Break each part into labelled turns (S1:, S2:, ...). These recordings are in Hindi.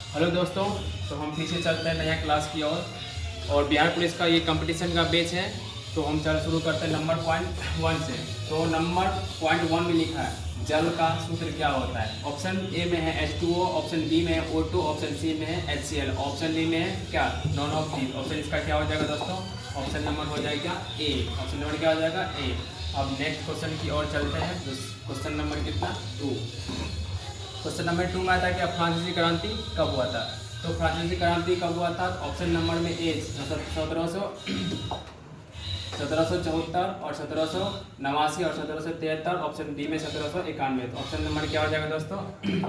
S1: हेलो दोस्तों, तो हम पीछे चलते हैं नया क्लास की ओर। और बिहार पुलिस का ये कंपटीशन का बैच है। तो हम चल शुरू करते हैं नंबर पॉइंट 1 से। तो नंबर पॉइंट 1 में लिखा है जल का सूत्र क्या होता है। ऑप्शन ए में है H2O, ऑप्शन बी में है O2, ऑप्शन सी में है HCl, ऑप्शन डी में है क्या नॉन ऑफ दीज। ऑप्शन इसका क्या हो जाएगा दोस्तों, ऑप्शन नंबर हो जाएगा ए। ऑप्शन नंबर क्या हो जाएगा ए। अब नेक्स्ट क्वेश्चन की ओर चलते हैं। क्वेश्चन नंबर कितना 2। क्वेश्चन नंबर 2 में आता है कि फ्रांसीसी क्रांति कब हुआ था। तो फ्रांसीसी क्रांति कब हुआ था, ऑप्शन नंबर में ए 1774 और 1789 और 1773, ऑप्शन डी में 1791। तो ऑप्शन नंबर क्या हो जाएगा दोस्तों,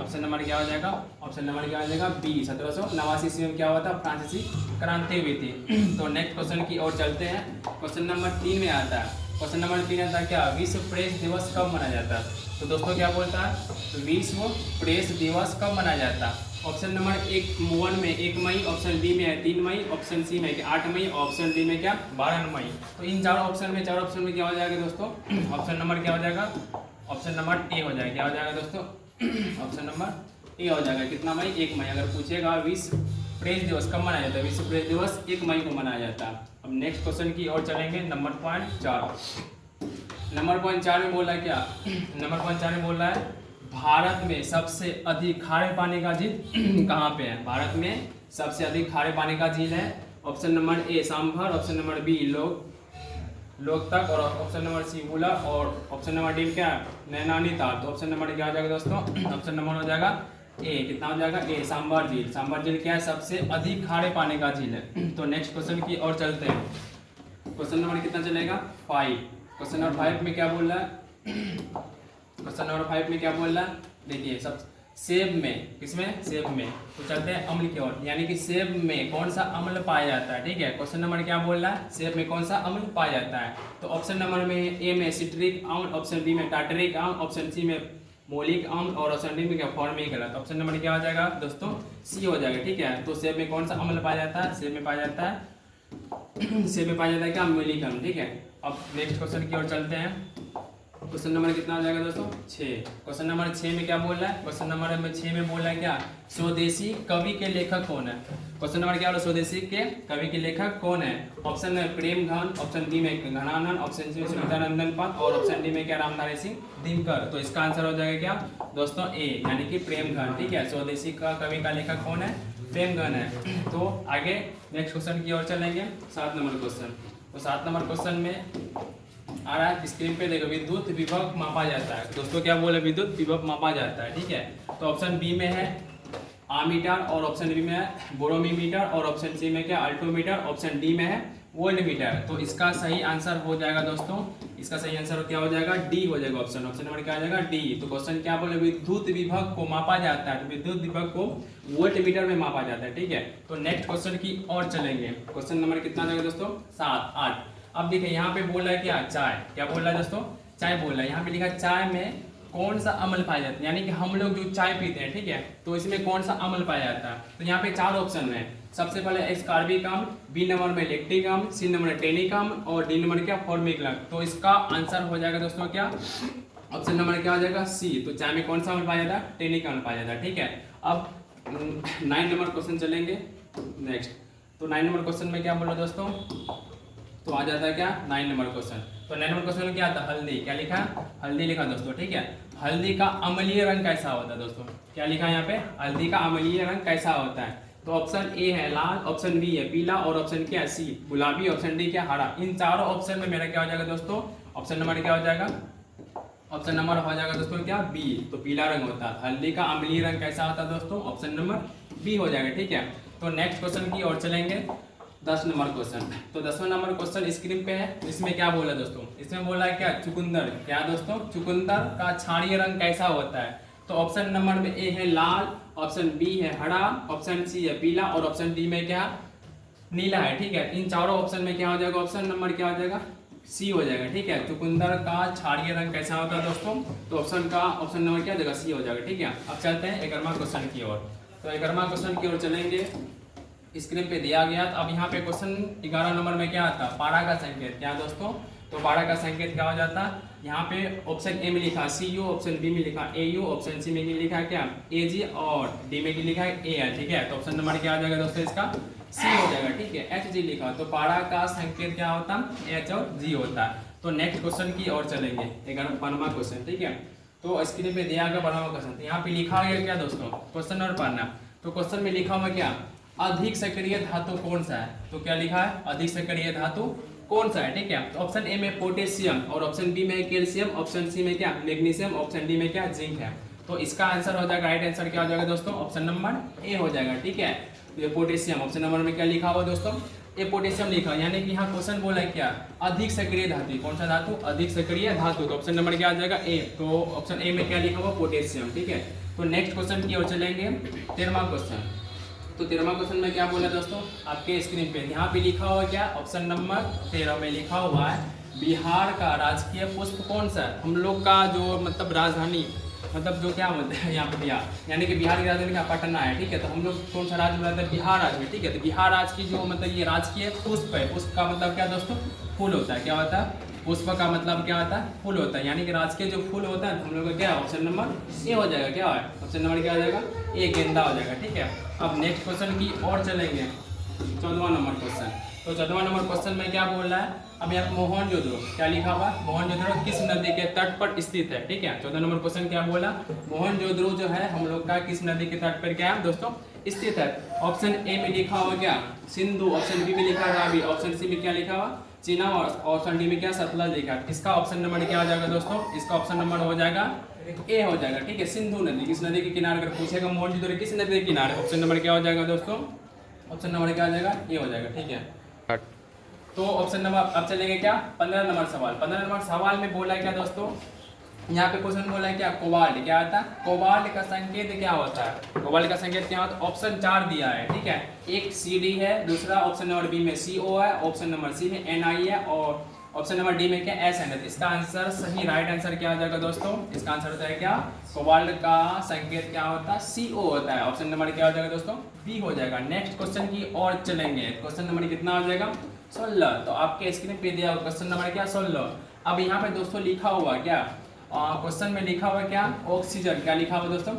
S1: ऑप्शन नंबर क्या हो जाएगा, ऑप्शन नंबर क्या हो जाएगा बी 1789 ईस्वी में क्या हुआ था, फ्रांसीसी क्रांति हुई थी। तो नेक्स्ट क्वेश्चन की ओर चलते हैं। क्वेश्चन नंबर 3 में आता है, क्वेश्चन नंबर 3 आता है क्या विश्व प्रेस दिवस कब मनाया जाता है। तो दोस्तों क्या बोलता है, तो विश्व प्रेस दिवस कब मनाया जाता है। ऑप्शन नंबर 1 में 1 मई, ऑप्शन बी में है 3 मई, ऑप्शन सी में 8 मई, ऑप्शन डी में क्या 12 मई। तो इन चार ऑप्शन में क्या हो जाएगा दोस्तों, ऑप्शन नंबर क्या हो जाएगा, ऑप्शन नंबर ए हो जाएगा। क्या हो जाएगा दोस्तों, ऑप्शन नंबर ए हो जाएगा। कितना मई, 1 मई। अगर पूछेगा विश्व प्रेस दिवस कब मनाया जाता है, विश्व प्रेस दिवस 1 मई को मनाया जाता है। अब नेक्स्ट क्वेश्चन की ओर चलेंगे। नंबर पॉइंट 4 में बोल रहा है क्या, नंबर पॉइंट 4 में बोल रहा है भारत में सबसे अधिक खारे पानी का झील कहाँ पे है। भारत में सबसे अधिक खारे पानी का झील है। Option number A Sambhar, option number B Loktak, और ऑप्शन नंबर सी बुला, और ऑप्शन नंबर डी क्या नैनीताल। तो ऑप्शन नंबर क्या हो जाएगा दोस्तों, ऑप्शन नंबर हो जाएगा ए। कितना हो जाएगा ए सांभर झील। सांभर झील क्या है, सबसे अधिक खारे पानी का झील है। तो नेक्स्ट क्वेश्चन की ओर चलते हैं। क्वेश्चन नंबर कितना चलेगा 5। क्वेश्चन नंबर 5 में क्या बोल रहा है, क्वेश्चन नंबर 5 में क्या बोल रहा है, देखिए सब सेब में, किसमें सेब में। तो चलते हैं अम्ल की ओर, यानी कि सेब में कौन सा अम्ल पाया जाता है। ठीक है, क्वेश्चन नंबर क्या बोल रहा है, सेब में कौन सा अम्ल पाया जाता है। तो ऑप्शन नंबर में ए में सिट्रिक अम्ल, ऑप्शन बी में टार्टरिक अम्ल, ऑप्शन सी में मोलिक अम्ल, और ऑप्शन डी में क्या फॉर्मिक अम्ल। ऑप्शन नंबर क्या हो जाएगा दोस्तों, सी हो जाएगा। ठीक है, तो सेब में कौन सा अम्ल पाया जाता है, सेब में पाया जाता है क्या मोलिक अम्ल। ठीक है, अब नेक्स्ट क्वेश्चन की ओर चलते हैं। क्वेश्चन नंबर कितना हो जाएगा दोस्तों 6। क्वेश्चन नंबर 6 में क्या बोल रहा है, क्वेश्चन नंबर 6 में बोल रहा है क्या स्वदेशी कवि के लेखक कौन है। क्वेश्चन नंबर क्या बोला, स्वदेशी के कवि के लेखक कौन है। ऑप्शन में प्रेमघन, ऑप्शन बी में घनानंद, ऑप्शन सी में सुविधानंदन पाल, और ऑप्शन डी में क्या रामधारी सिंह दिनकर। तो इसका आंसर हो जाएगा क्या दोस्तों ए, यानी कि प्रेमघन। ठीक है, स्वदेशी का कवि का लेखक कौन है, प्रेमघन है। तो आगे नेक्स्ट क्वेश्चन की ओर चलेंगे। 7 नंबर क्वेश्चन। तो 7 नंबर क्वेश्चन में आ रहा है, स्क्रीन पे देखो विद्युत विभव मापा जाता है। दोस्तों क्या बोले, विद्युत विभव मापा जाता है। ठीक है, तो ऑप्शन बी में है आमीटर, और ऑप्शन बी में है बोरोमीटर, और ऑप्शन सी में क्या अल्टोमीटर, ऑप्शन डी में है वोल्टमीटर। तो इसका सही आंसर हो जाएगा दोस्तों, इसका सही आंसर क्या हो जाएगा डी हो जाएगा। ऑप्शन नंबर क्या हो जाएगा डी। तो क्वेश्चन क्या बोले, विद्युत विभव को मापा जाता है, तो विद्युत विभव को वोल्टमीटर में मापा जाता है। ठीक है, तो नेक्स्ट क्वेश्चन की ओर चलेंगे। क्वेश्चन नंबर कितना जाएगा दोस्तों 7 8। अब देखिए यहाँ पे बोल रहा है क्या चाय, क्या बोल रहा है दोस्तों, चाय बोल रहा है। यहाँ पे लिखा चाय में कौन सा अम्ल पाया जाता है, यानी कि हम लोग जो चाय पीते हैं, ठीक है, तो इसमें कौन सा अम्ल पाया जाता है। तो यहाँ पे 4 ऑप्शन है। सबसे पहले एस्कार्बिक अम्ल, बी नंबर में लैक्टिक अम्ल, सी नंबर टेनिक अम्ल, और डी नंबर क्या फॉर्मिक अम्ल। तो इसका आंसर हो जाएगा दोस्तों क्या, ऑप्शन नंबर क्या हो जाएगा सी। तो चाय में कौन सा अम्ल पाया जाता है, टेनिक अम्ल पाया जाता है। ठीक है, अब 9 नंबर क्वेश्चन चलेंगे नेक्स्ट। तो 9 नंबर क्वेश्चन में क्या बोला दोस्तों, तो आ जाता है क्या 9 नंबर क्वेश्चन। तो 9 नंबर क्वेश्चन में क्या आता है, हल्दी। क्या लिखा, हल्दी लिखा दोस्तों। ठीक है, हल्दी का अम्लीय रंग कैसा होता है दोस्तों, क्या लिखा है यहाँ पे, हल्दी का अम्लीय रंग कैसा होता है। तो ऑप्शन ए है लाल, ऑप्शन बी है पीला, और ऑप्शन क्या है सी गुलाबी, ऑप्शन डी क्या हरा। इन चारों ऑप्शन में मेरा क्या हो जाएगा दोस्तों, ऑप्शन नंबर क्या हो जाएगा, ऑप्शन नंबर हो जाएगा दोस्तों क्या बी। तो पीला रंग होता है। हल्दी का अम्लीय रंग कैसा होता है दोस्तों, ऑप्शन नंबर बी हो जाएगा। ठीक है, तो नेक्स्ट क्वेश्चन की ओर चलेंगे। 10 नंबर क्वेश्चन। तो 10वां नंबर क्वेश्चन स्क्रीन पे है। इसमें क्या बोला दोस्तों, इसमें बोला है क्या चुकंदर। क्या दोस्तों, चुकंदर का क्षारीय रंग कैसा होता है। तो ऑप्शन नंबर में ए है लाल, ऑप्शन बी है हरा, ऑप्शन सी है पीला, और ऑप्शन डी में क्या नीला है। ठीक है, इन चारों ऑप्शन में क्या हो जाएगा, ऑप्शन नंबर क्या हो जाएगा सी हो जाएगा। ठीक है, चुकंदर का क्षारीय रंग कैसा होता है दोस्तों, तो ऑप्शन नंबर क्या हो जाएगा सी हो जाएगा। ठीक है, अब चलते हैं 11वां क्वेश्चन की ओर। तो 11वां क्वेश्चन की ओर चलेंगे। स्क्रीन पे दिया गया। तो अब यहाँ पे क्वेश्चन 11 नंबर में क्या आता है, पारा का संकेत। क्या दोस्तों, तो पारा का संकेत क्या हो जाता है यहाँ पे ऑप्शन ए में लिखा CU, ऑप्शन बी में लिखा AU, ऑप्शन सी में लिखा है क्या AG और डी में लिखा है AL। ठीक है, तो ऑप्शन नंबर क्या आ जाएगा दोस्तों इसका सी हो जाएगा। ठीक है, HG लिखा तो पारा का संकेत क्या होता है H और G होता है। तो नेक्स्ट क्वेश्चन की ओर चलेंगे, 11वां क्वेश्चन। ठीक है, तो स्क्रीन पे दिया गया 12वां क्वेश्चन। यहाँ पे लिखा गया क्या दोस्तों, क्वेश्चन नंबर पढ़ना। तो क्वेश्चन में लिखा हुआ क्या, अधिक सक्रिय धातु कौन सा है। तो क्या लिखा है, अधिक सक्रिय धातु कौन सा है। ठीक है, तो ऑप्शन ए में पोटेशियम और ऑप्शन बी में कैल्शियम, ऑप्शन सी में क्या मैग्नीशियम, ऑप्शन डी में क्या जिंक है। तो इसका आंसर हो जाएगा, राइट आंसर क्या हो जाएगा दोस्तों, ऑप्शन नंबर ए हो जाएगा। ठीक है, तो ये पोटेशियम ऑप्शन नंबर में क्या लिखा हुआ दोस्तों, ये पोटेशियम लिखा, यानी कि यहाँ क्वेश्चन बोला है क्या अधिक सक्रिय धातु, कौन सा धातु, अधिक सक्रिय धातु। तो ऑप्शन नंबर क्या आ जाएगा ए, तो ऑप्शन ए में क्या लिखा हुआ पोटेशियम। ठीक है, तो नेक्स्ट क्वेश्चन की ओर चलेंगे, 13वां क्वेश्चन। तो 13वां क्वेश्चन में क्या बोला दोस्तों, आपके स्क्रीन पे यहाँ पे लिखा हुआ क्या, ऑप्शन नंबर 13 में लिखा हुआ है बिहार का राजकीय पुष्प कौन सा है। हम लोग का जो मतलब राजधानी, मतलब जो क्या बोलते हैं यहाँ पे बिहार, यानी कि बिहार की राजधानी का पटना है। ठीक है, तो हम लोग कौन सा राज्य बनाते हैं, बिहार राज्य में। ठीक है, तो बिहार राज्य की जो मतलब ये राजकीय पुष्प है, पुष्प का मतलब क्या दोस्तों, फूल होता है। क्या होता है, पुष्प का मतलब क्या होता है, फूल होता है, यानी कि राजकीय जो फूल होता है, तो हम लोग का क्या ऑप्शन नंबर ए हो जाएगा। क्या है ऑप्शन नंबर क्या हो जाएगा, ए, गेंदा हो जाएगा। ठीक है, अब नेक्स्ट क्वेश्चन की ओर चलेंगे, 14वां नंबर क्वेश्चन। तो 14वां नंबर क्वेश्चन में क्या बोल रहा है, अब यहाँ मोहनजोदड़ो क्या लिखा हुआ, मोहनजोदड़ो किस नदी के तट पर स्थित है। ठीक है, 14 नंबर क्वेश्चन क्या बोला, मोहनजोदड़ो जो है हम लोग का किस नदी के तट पर क्या है दोस्तों स्थित है। ऑप्शन ए में लिखा हुआ क्या सिंधु, ऑप्शन बी में लिखा है रावी, ऑप्शन सी में क्या लिखा हुआ चीना, और ऑप्शन डी में क्या सतलज लिखा है। इसका ऑप्शन नंबर क्या हो जाएगा दोस्तों, इसका ऑप्शन नंबर हो जाएगा ए हो जाएगा। ठीक है, सिंधु नदी किस नदी के किनारे, अगर पूछेगा मोहनजोदड़ो किस नदी के किनारे, ऑप्शन नंबर क्या हो जाएगा दोस्तों, ऑप्शन नंबर क्या हो जाएगा ए हो जाएगा। ठीक है, तो ऑप्शन नंबर अब चलेंगे क्या 15 नंबर सवाल। 15 नंबर सवाल में बोला है क्या दोस्तों, यहाँ पे क्वेश्चन बोला है क्या कोबाल्ट क्या आता है, कोबाल्ट का संकेत क्या होता है, कोबाल्ट का संकेत क्या होता है, ऑप्शन 4 दिया है। ठीक है, एक CD है, दूसरा ऑप्शन नंबर बी में CO है, ऑप्शन नंबर सी में NI है, और ऑप्शन नंबर डी में क्या SN है। इसका आंसर सही राइट आंसर क्या हो जाएगा दोस्तों, इसका आंसर होता है क्या कोबाल्ट का संकेत क्या होता है CO होता है। ऑप्शन नंबर क्या हो जाएगा दोस्तों बी हो जाएगा। नेक्स्ट क्वेश्चन की ओर चलेंगे, क्वेश्चन नंबर कितना हो जाएगा 16। तो आपके स्क्रीन पे दिया हुआ क्वेश्चन नंबर क्या 16। अब यहाँ पे दोस्तों लिखा हुआ क्या क्वेश्चन में लिखा हुआ क्या ऑक्सीजन, क्या लिखा हुआ दोस्तों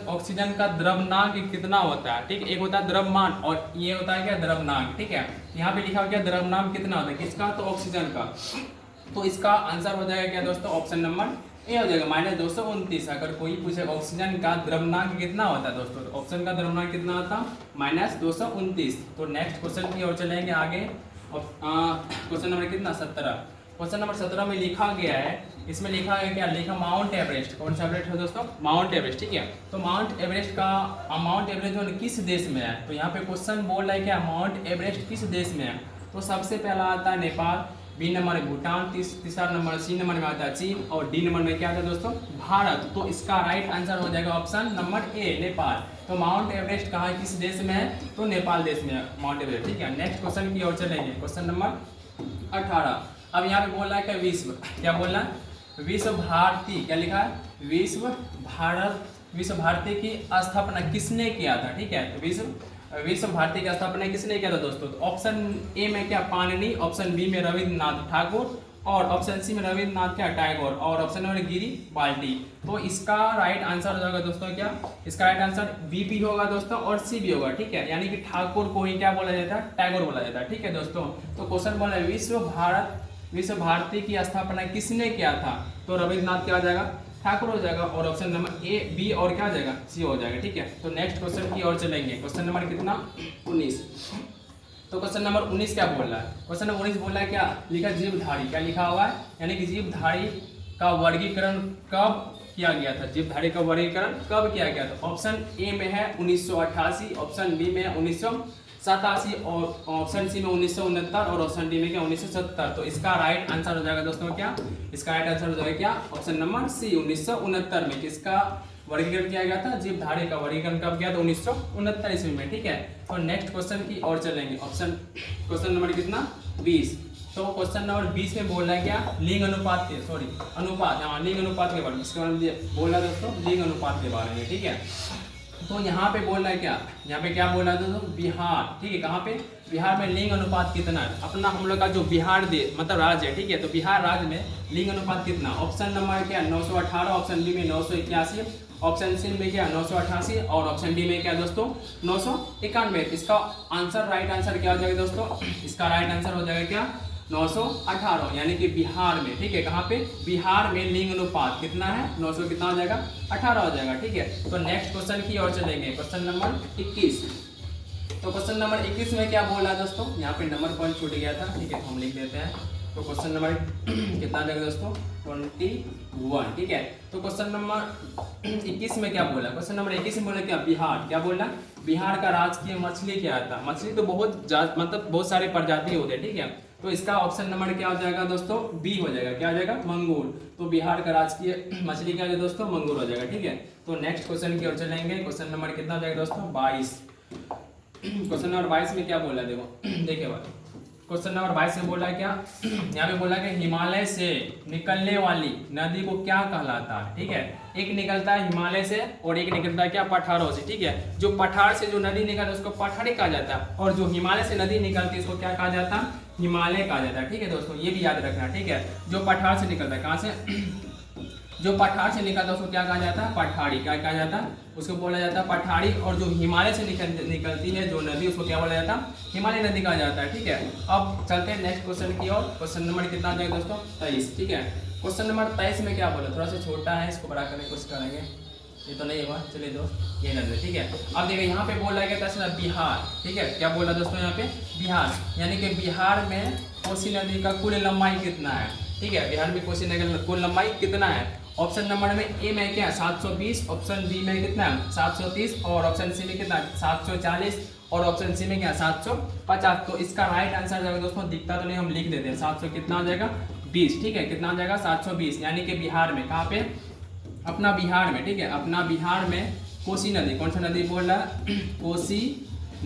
S1: ऑक्सीजन का द्रव्यनांक कितना होता है। ठीक, एक होता है द्रव्यमान और ये होता है क्या द्रव्यनांक। ठीक है, यहाँ पे लिखा हुआ क्या द्रव्यनांक कितना होता है किसका, तो ऑक्सीजन का। तो इसका आंसर हो जाएगा क्या दोस्तों ऑप्शन नंबर ए हो जाएगा -229। अगर कोई पूछे ऑक्सीजन का द्रव्यनांक कितना होता है दोस्तों, तो ऑप्शन का द्रव्यनांक कितना होता -229। तो नेक्स्ट क्वेश्चन की ओर चलेंगे आगे, क्वेश्चन नंबर कितना 17। क्वेश्चन नंबर 17 में लिखा गया है, इसमें लिखा है क्या लिखा माउंट एवरेस्ट, कौन सा एवरेस्ट है दोस्तों माउंट एवरेस्ट। ठीक है, तो माउंट एवरेस्ट जो किस देश में है, तो यहाँ पे क्वेश्चन बोल रहा है क्या माउंट एवरेस्ट किस देश में है। तो सबसे पहला आता है नेपाल, बी नंबर में भूटान, तीसरा नंबर सी नंबर में आता है चीन, और डी नंबर में क्या आता है दोस्तों भारत। तो इसका राइट आंसर हो जाएगा ऑप्शन नंबर ए नेपाल। तो माउंट एवरेस्ट कहाँ किस देश में है, तो नेपाल देश में है माउंट एवरेस्ट। ठीक है, नेक्स्ट क्वेश्चन की ओर चलेंगे, क्वेश्चन नंबर 18। अब यहाँ पे बोल रहा है क्या विश्व, क्या बोल रहा है विश्व भारती, क्या लिखा है विश्व भारती की स्थापना किसने किया था। ठीक है, तो विश्व भारती की स्थापना किसने किया था दोस्तों, तो ऑप्शन ए में क्या पाणिनि, ऑप्शन बी में रविन्द्रनाथ ठाकुर, और ऑप्शन सी में रविन्द्रनाथ क्या टैगोर, और ऑप्शन नंबर गिरी बाल्टी। तो इसका राइट आंसर हो जाएगा दोस्तों क्या, इसका राइट आंसर बी भी होगा दोस्तों और सी भी होगा। ठीक है, यानी कि ठाकुर को ही क्या बोला जाता है टैगोर बोला जाता है। ठीक है दोस्तों, तो क्वेश्चन बोला है विश्व भारती की स्थापना किसने किया था, तो रविन्द्रनाथ क्या हो जाएगा ठाकुर हो जाएगा, और ऑप्शन नंबर ए बी और क्या हो जाएगा सी हो जाएगा। ठीक है, तो नेक्स्ट क्वेश्चन की ओर चलेंगे, क्वेश्चन नंबर कितना 19। तो क्वेश्चन नंबर 19 क्या बोल रहा है, क्वेश्चन नंबर 19 बोल रहा है क्या लिखा जीवधारी, क्या लिखा हुआ है, यानी कि जीवधारी का वर्गीकरण कब किया गया था, जीवधारी का वर्गीकरण कब किया गया था। ऑप्शन ए में है 1988, ऑप्शन बी में 1987, और ऑप्शन सी में 1969, और ऑप्शन डी में क्या 1970। तो इसका राइट आंसर हो जाएगा दोस्तों क्या, इसका राइट आंसर हो जाएगा क्या ऑप्शन नंबर सी 1969 में किसका वर्गीकरण किया गया था, जीवधारी का वर्गीकरण कब किया था 1969 ईस्वी में। ठीक है, तो नेक्स्ट क्वेश्चन की ओर चलेंगे, क्वेश्चन नंबर कितना 20। तो क्वेश्चन नंबर 20 में बोल रहा है क्या लिंग अनुपात अनुपात, हाँ लिंग अनुपात के बारे में, इसके बारे में बोल रहा है दोस्तों लिंग अनुपात के बारे में। ठीक है, तो यहाँ पे बोल रहा है क्या, यहाँ पे क्या बोल रहा है दोस्तों, बिहार, ठीक है। कहाँ पे, बिहार में लिंग अनुपात कितना है, अपना हम लोग का जो बिहार मतलब राज्य है, ठीक है। तो बिहार राज्य में लिंग अनुपात कितना, ऑप्शन नंबर क्या 918, ऑप्शन बी में 981, ऑप्शन सी में क्या 988 और ऑप्शन डी में क्या दोस्तों 991। इसका आंसर, राइट आंसर क्या हो जाएगा दोस्तों, इसका राइट आंसर हो जाएगा क्या 918, यानी कि बिहार में, ठीक है। कहाँ पे, बिहार में लिंग अनुपात कितना है 900 कितना हो जाएगा 18 हो जाएगा, ठीक है। तो नेक्स्ट क्वेश्चन की ओर चलेंगे, क्वेश्चन नंबर 21। तो क्वेश्चन नंबर 21 में क्या बोल रहा है दोस्तों, यहाँ पे नंबर पॉइंट छूट गया था, ठीक है, हम लिख देते हैं। तो क्वेश्चन नंबर कितना जाएगा दोस्तों 21, ठीक है। तो क्वेश्चन नंबर 21 में क्या बोला, क्वेश्चन नंबर 21 में बोला क्या, बिहार, क्या बोला, बिहार का राजकीय मछली क्या था। मछली तो बहुत मतलब बहुत सारे प्रजाति होते हैं, ठीक है। तो इसका ऑप्शन नंबर क्या हो जाएगा दोस्तों, बी हो जाएगा, क्या हो जाएगा मंगूर। तो बिहार का राजकीय मछली क्या है दोस्तों, मंगूर हो जाएगा, ठीक है। तो नेक्स्ट क्वेश्चन की ओर चलेंगे, क्वेश्चन नंबर कितना हो जाएगा दोस्तों 22। क्वेश्चन नंबर 22 में क्या बोला, देखो देखिए भाई, क्वेश्चन नंबर 22 में बोला क्या, यहाँ पे बोला कि हिमालय से निकलने वाली नदी को क्या कहलाता है, ठीक है। एक निकलता है हिमालय से और एक निकलता है क्या पठारों से, ठीक है। जो पठार से जो नदी निकलता है उसको पठारी कहा जाता है, और जो हिमालय से नदी निकलती है उसको क्या कहा जाता है, हिमालय कहा जाता है, ठीक है दोस्तों, ये भी याद रखना, ठीक है। जो पठार से निकलता है, कहाँ से, जो पठार से निकलता है उसको क्या कहा जाता है, पठारी, क्या कहा जाता है, उसको बोला जाता है पठारी। और जो हिमालय से निकलती है जो नदी उसको क्या बोला जाता है, हिमालय नदी कहा जाता है, ठीक है। अब चलते हैं नेक्स्ट क्वेश्चन की ओर, क्वेश्चन नंबर कितना जाएगा दोस्तों 23, ठीक है। क्वेश्चन नंबर 23 में क्या बोला, थोड़ा सा छोटा है, इसको बड़ा करने की कोशिश करेंगे, ये तो नहीं हुआ, चलिए दोस्त ये नजर, ठीक है। अब देखिए यहाँ पे बोला गया था बिहार, ठीक है, क्या बोला दोस्तों यहाँ पे बिहार, यानी कि बिहार में कोसी नदी का कुल लंबाई कितना है, ठीक है। बिहार में कोसी नदी का कुल लंबाई कितना है, ऑप्शन नंबर में ए में क्या 720, ऑप्शन बी में कितना 730 और ऑप्शन सी में कितना 740 और ऑप्शन सी में क्या 750। तो इसका राइट आंसर जाएगा दोस्तों, दिखता तो नहीं, हम लिख देते हैं 700 कितना हो जाएगा 20, ठीक है। कितना हो जाएगा 720, यानी कि बिहार में, कहाँ पे, अपना बिहार में, ठीक है, अपना बिहार में कोसी नदी, कौन सा नदी बोल रहा है, कोसी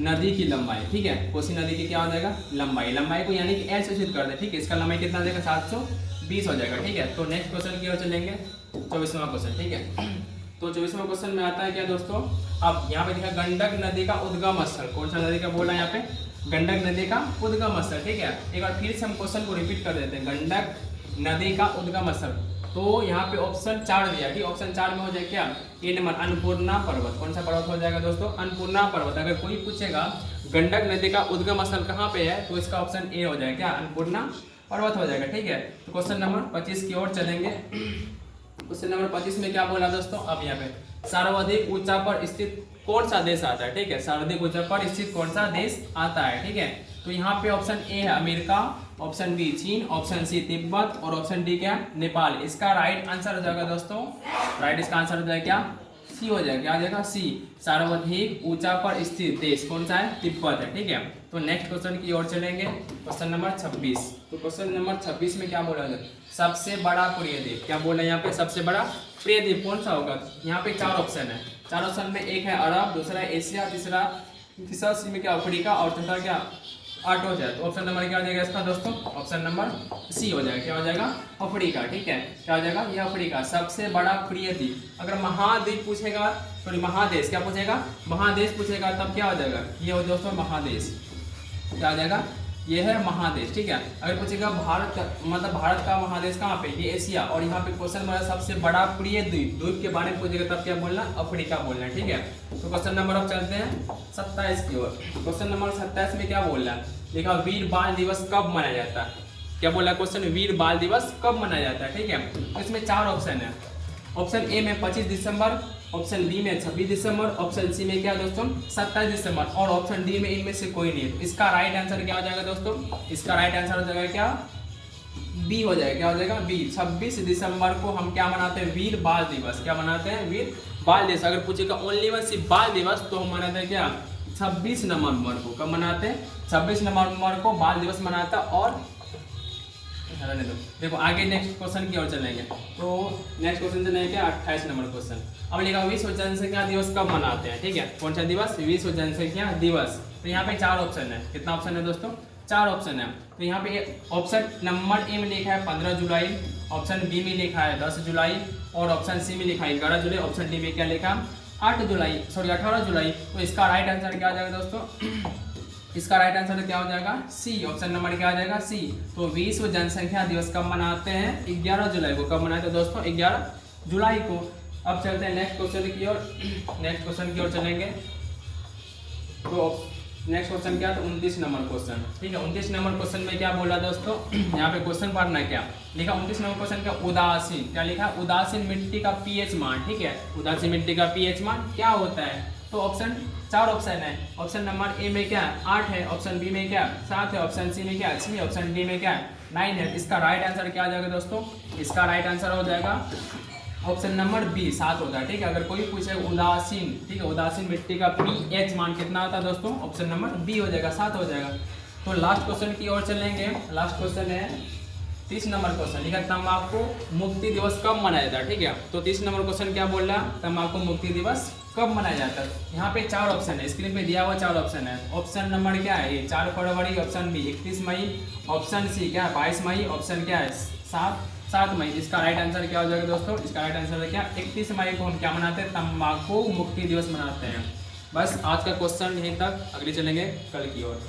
S1: नदी की लंबाई, ठीक है। कोसी नदी की क्या हो जाएगा लंबाई को यानी कि ऐसे सूचित कर दे, ठीक है। इसका लंबाई कितना हो जाएगा 720 हो जाएगा, ठीक है। तो नेक्स्ट क्वेश्चन की ओर चलेंगे, 24वां क्वेश्चन, ठीक है। तो 24वां क्वेश्चन में आता है क्या दोस्तों, अब यहाँ पे देखा गंडक नदी का उद्गम स्थल, कौन सा नदी का बोल रहा है यहाँ पे, गंडक नदी का उद्गम स्थल, ठीक है। एक बार फिर से हम क्वेश्चन को रिपीट कर देते हैं, गंडक नदी का उद्गम स्थल। तो यहाँ पे ऑप्शन 4 दिया, ठीक, ऑप्शन 4 में हो जाए क्या, ए नंबर अन्नपूर्णा पर्वत, कौन सा पर्वत हो जाएगा दोस्तों, अन्नपूर्णा पर्वत। अगर कोई पूछेगा गंडक नदी का उद्गम स्थल कहाँ पे है, तो इसका ऑप्शन ए हो जाएगा क्या, अन्नपूर्णा पर्वत हो जाएगा, ठीक है। तो क्वेश्चन नंबर 25 की ओर चलेंगे। क्वेश्चन नंबर 25 में क्या बोला दोस्तों, अब यहाँ पे सर्वाधिक ऊंचा पर स्थित कौन सा देश आता है, ठीक है। सर्वाधिक ऊंचा पर स्थित कौन सा देश आता है, ठीक है। तो यहाँ पे ऑप्शन ए है अमेरिका, ऑप्शन बी चीन, ऑप्शन सी तिब्बत और ऑप्शन डी क्या नेपाल। इसका राइट आंसर हो जाएगा दोस्तों, राइट इसका आंसर हो जाएगा क्या, सी हो जाएगा, क्या हो जाएगा सी, सर्वाधिक ऊंचा पर स्थित देश कौन सा है, तिब्बत है, ठीक है। तो नेक्स्ट क्वेश्चन की ओर चलेंगे, क्वेश्चन नंबर 26। तो क्वेश्चन नंबर 26 में क्या बोला जाए, सबसे बड़ा प्रिय द्वीप, क्या बोला है यहाँ पे, सबसे बड़ा प्रिय द्वीप कौन सा होगा। यहाँ पे 4 ऑप्शन है, 4 ऑप्शन में एक है अरब, दूसरा है एशिया, तीसरा सी में क्या अफ्रीका और चौथा क्या आठ हो जाए। तो ऑप्शन नंबर क्या हो जाएगा इसका दोस्तों, ऑप्शन नंबर सी हो जाएगा, क्या हो जाएगा अफ्रीका, ठीक है। क्या हो जाएगा ये अफ्रीका, सबसे बड़ा प्रिय द्वीप। अगर महाद्वीप पूछेगा, सॉरी महादेश, क्या पूछेगा महादेश पूछेगा, तब क्या हो जाएगा ये हो दोस्तों महादेश, क्या हो जाएगा ये है महादेश, ठीक है। अगर पूछेगा भारत मतलब भारत का महादेश कहाँ पे, ये एशिया, और यहाँ पे क्वेश्चन में सबसे बड़ा प्रिय द्वीप के बारे में पूछेगा तब क्या बोलना, अफ्रीका बोलना है, ठीक है। तो क्वेश्चन नंबर अब चलते हैं 27 की ओर। क्वेश्चन नंबर 27 में क्या बोल रहा है, देखा वीर बाल दिवस कब मनाया जाता है, क्या बोला क्वेश्चन, वीर बाल दिवस कब मनाया जाता है, ठीक है। तो इसमें 4 ऑप्शन है, ऑप्शन ए में 25 दिसंबर, ऑप्शन बी में 26 दिसंबर, ऑप्शन सी में क्या दोस्तों 27 दिसंबर और ऑप्शन डी में इनमें से कोई नहीं है। तो इसका राइट आंसर क्या हो जाएगा दोस्तों, इसका राइट आंसर हो जाएगा क्या बी हो जाएगा, क्या हो जाएगा बी। 26 दिसंबर को हम क्या मनाते हैं, वीर बाल दिवस, क्या मनाते हैं वीर बाल दिवस। अगर पूछेगा ओनली वन सिर्फ बाल दिवस तो हम मनाते हैं क्या 26 नवंबर को, कब मनाते हैं 26 नवंबर को बाल दिवस मनाता। और देखो आगे नेक्स्ट क्वेश्चन की ओर चलेंगे। तो नेक्स्ट क्वेश्चन चलेंगे क्या 28 नंबर क्वेश्चन। अब लिखा विश्व जनसंख्या दिवस कब मनाते हैं, ठीक है। कौन सा दिवस, विश्व जनसंख्या दिवस। तो यहाँ पे 4 ऑप्शन है, कितना ऑप्शन है दोस्तों 4 ऑप्शन है। तो यहाँ पे ऑप्शन नंबर ए में लिखा है 15 जुलाई, ऑप्शन बी में लिखा है 10 जुलाई और ऑप्शन सी में लिखा है 11 जुलाई, ऑप्शन डी में क्या लिखा 18 जुलाई, तो इसका राइट आंसर क्या हो जाएगा दोस्तों? इसका राइट आंसर क्या हो जाएगा? सी। ऑप्शन नंबर क्या हो जाएगा? सी। तो विश्व जनसंख्या दिवस कब मनाते हैं? 11 जुलाई को। कब मनाते हैं दोस्तों? 11 जुलाई को। अब चलते हैं नेक्स्ट क्वेश्चन की ओर। नेक्स्ट क्वेश्चन की ओर चलेंगे। तो नेक्स्ट क्वेश्चन क्या? तो 29 नंबर क्वेश्चन, ठीक है। 29 नंबर क्वेश्चन में क्या बोला दोस्तों? यहाँ पे क्वेश्चन पढ़ना है क्या लिखा? 29 नंबर क्वेश्चन का उदासीन, क्या लिखा? उदासीन मिट्टी का पीएच मान, ठीक है। उदासीन मिट्टी का पीएच मान क्या होता है? तो ऑप्शन 4 ऑप्शन है। ऑप्शन नंबर ए में क्या है? 8 है। ऑप्शन बी में क्या है? 7 है। ऑप्शन सी में क्या है? 6। ऑप्शन डी में क्या है? 9 है। इसका राइट आंसर क्या आ जाएगा दोस्तों? इसका राइट आंसर हो जाएगा ऑप्शन नंबर बी, 7 होता है, ठीक है। अगर कोई पूछे उदासीन, ठीक है, उदासीन मिट्टी का पीएच मान कितना होता है दोस्तों? ऑप्शन नंबर बी हो जाएगा, 7 हो जाएगा। तो लास्ट क्वेश्चन की ओर चलेंगे। लास्ट क्वेश्चन है 30 नंबर क्वेश्चन, लिखा तंबाकू मुक्ति दिवस कब मनाया जाता है, ठीक है। तो 30 नंबर क्वेश्चन क्या बोल रहा है? तंबाकू मुक्ति दिवस कब मनाया जाता है? यहाँ पे 4 ऑप्शन है, स्क्रीन पे दिया हुआ 4 ऑप्शन है। ऑप्शन नंबर क्या है? ये 4 फरवरी। ऑप्शन बी 31 मई। ऑप्शन सी क्या है? 22 मई। ऑप्शन क्या है? 7 मई। इसका राइट आंसर क्या हो जाएगा दोस्तों? इसका राइट आंसर है क्या? 31 मई को हम क्या मनाते हैं? तंबाकू मुक्ति दिवस मनाते हैं। बस आज का क्वेश्चन यहीं तक, अगली चलेंगे कल की ओर।